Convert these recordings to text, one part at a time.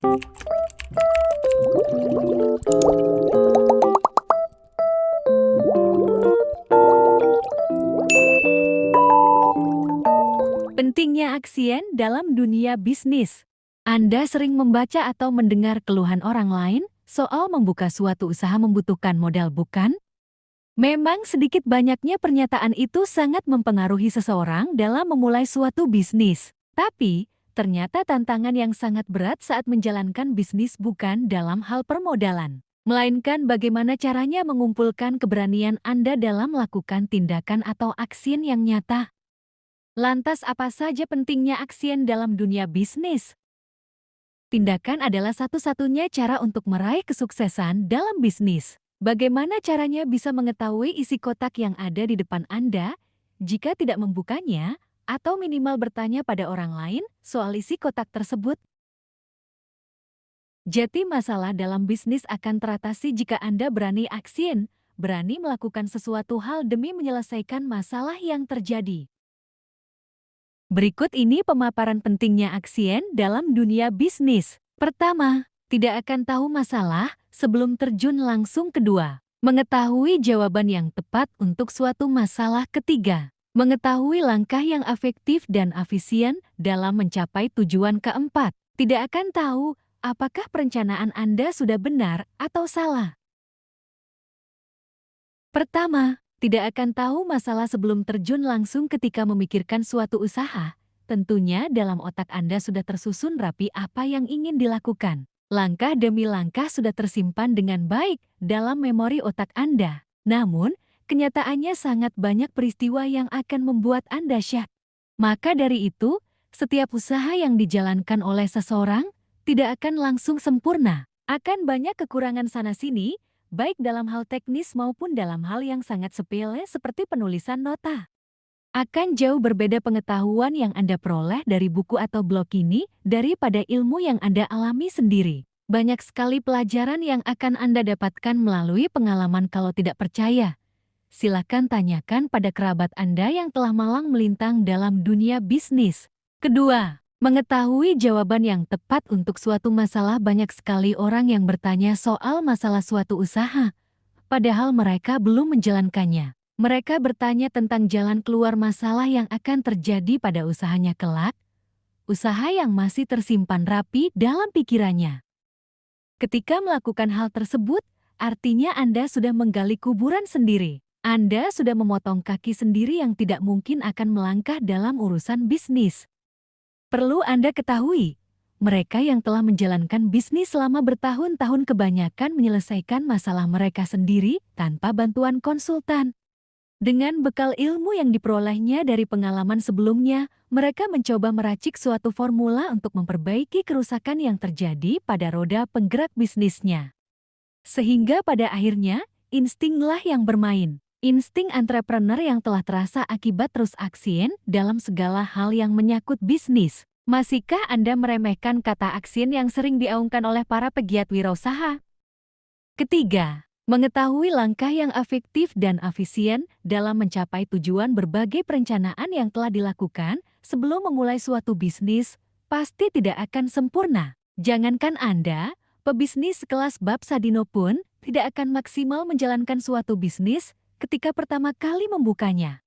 Pentingnya aksien dalam dunia bisnis. Anda sering membaca atau mendengar keluhan orang lain soal membuka suatu usaha membutuhkan modal, bukan? Memang sedikit banyaknya pernyataan itu sangat mempengaruhi seseorang dalam memulai suatu bisnis. Tapi, ternyata tantangan yang sangat berat saat menjalankan bisnis bukan dalam hal permodalan, melainkan bagaimana caranya mengumpulkan keberanian Anda dalam melakukan tindakan atau aksien yang nyata. Lantas apa saja pentingnya aksien dalam dunia bisnis? Tindakan adalah satu-satunya cara untuk meraih kesuksesan dalam bisnis. Bagaimana caranya bisa mengetahui isi kotak yang ada di depan Anda jika tidak membukanya atau minimal bertanya pada orang lain soal isi kotak tersebut? Jadi masalah dalam bisnis akan teratasi jika Anda berani aksien, berani melakukan sesuatu hal demi menyelesaikan masalah yang terjadi. Berikut ini pemaparan pentingnya aksien dalam dunia bisnis. Pertama, tidak akan tahu masalah sebelum terjun langsung. Kedua, mengetahui jawaban yang tepat untuk suatu masalah. Ketiga, mengetahui langkah yang efektif dan efisien dalam mencapai tujuan. Keempat, tidak akan tahu apakah perencanaan Anda sudah benar atau salah. Pertama, tidak akan tahu masalah sebelum terjun langsung. Ketika memikirkan suatu usaha, tentunya dalam otak Anda sudah tersusun rapi apa yang ingin dilakukan. Langkah demi langkah sudah tersimpan dengan baik dalam memori otak Anda. Namun, kenyataannya sangat banyak peristiwa yang akan membuat Anda syok. Maka dari itu, setiap usaha yang dijalankan oleh seseorang tidak akan langsung sempurna. Akan banyak kekurangan sana-sini, baik dalam hal teknis maupun dalam hal yang sangat sepele seperti penulisan nota. Akan jauh berbeda pengetahuan yang Anda peroleh dari buku atau blog ini daripada ilmu yang Anda alami sendiri. Banyak sekali pelajaran yang akan Anda dapatkan melalui pengalaman. Kalau tidak percaya, silakan tanyakan pada kerabat Anda yang telah malang melintang dalam dunia bisnis. Kedua, mengetahui jawaban yang tepat untuk suatu masalah. Banyak sekali orang yang bertanya soal masalah suatu usaha, padahal mereka belum menjalankannya. Mereka bertanya tentang jalan keluar masalah yang akan terjadi pada usahanya kelak, usaha yang masih tersimpan rapi dalam pikirannya. Ketika melakukan hal tersebut, artinya Anda sudah menggali kuburan sendiri. Anda sudah memotong kaki sendiri yang tidak mungkin akan melangkah dalam urusan bisnis. Perlu Anda ketahui, mereka yang telah menjalankan bisnis selama bertahun-tahun kebanyakan menyelesaikan masalah mereka sendiri tanpa bantuan konsultan. Dengan bekal ilmu yang diperolehnya dari pengalaman sebelumnya, mereka mencoba meracik suatu formula untuk memperbaiki kerusakan yang terjadi pada roda penggerak bisnisnya. Sehingga pada akhirnya, instinglah yang bermain. Insting entrepreneur yang telah terasa akibat terus aksien dalam segala hal yang menyangkut bisnis. Masihkah Anda meremehkan kata aksien yang sering digaungkan oleh para pegiat wirausaha? Ketiga, mengetahui langkah yang efektif dan efisien dalam mencapai tujuan. Berbagai perencanaan yang telah dilakukan sebelum memulai suatu bisnis pasti tidak akan sempurna. Jangankan Anda, pebisnis sekelas Bob Sadino pun tidak akan maksimal menjalankan suatu bisnis ketika pertama kali membukanya.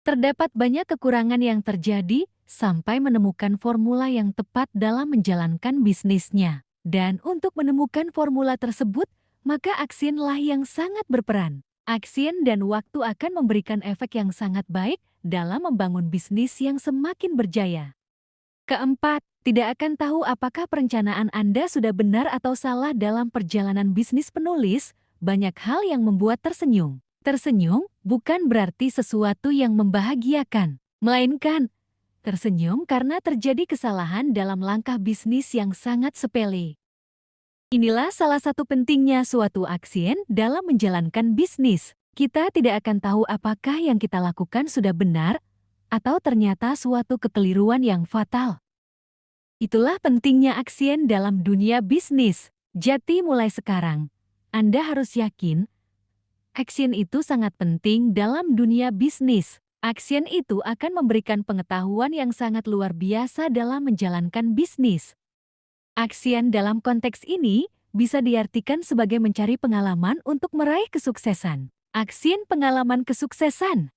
Terdapat banyak kekurangan yang terjadi sampai menemukan formula yang tepat dalam menjalankan bisnisnya. Dan untuk menemukan formula tersebut, maka aksienlah yang sangat berperan. Aksien dan waktu akan memberikan efek yang sangat baik dalam membangun bisnis yang semakin berjaya. Keempat, tidak akan tahu apakah perencanaan Anda sudah benar atau salah dalam perjalanan bisnis. Penulis, banyak hal yang membuat tersenyum. Tersenyum bukan berarti sesuatu yang membahagiakan, melainkan tersenyum karena terjadi kesalahan dalam langkah bisnis yang sangat sepele. Inilah salah satu pentingnya suatu aksien dalam menjalankan bisnis. Kita tidak akan tahu apakah yang kita lakukan sudah benar atau ternyata suatu kekeliruan yang fatal. Itulah pentingnya aksien dalam dunia bisnis. Jadi mulai sekarang, Anda harus yakin aksien itu sangat penting dalam dunia bisnis. Aksien itu akan memberikan pengetahuan yang sangat luar biasa dalam menjalankan bisnis. Aksian dalam konteks ini bisa diartikan sebagai mencari pengalaman untuk meraih kesuksesan. Aksien pengalaman kesuksesan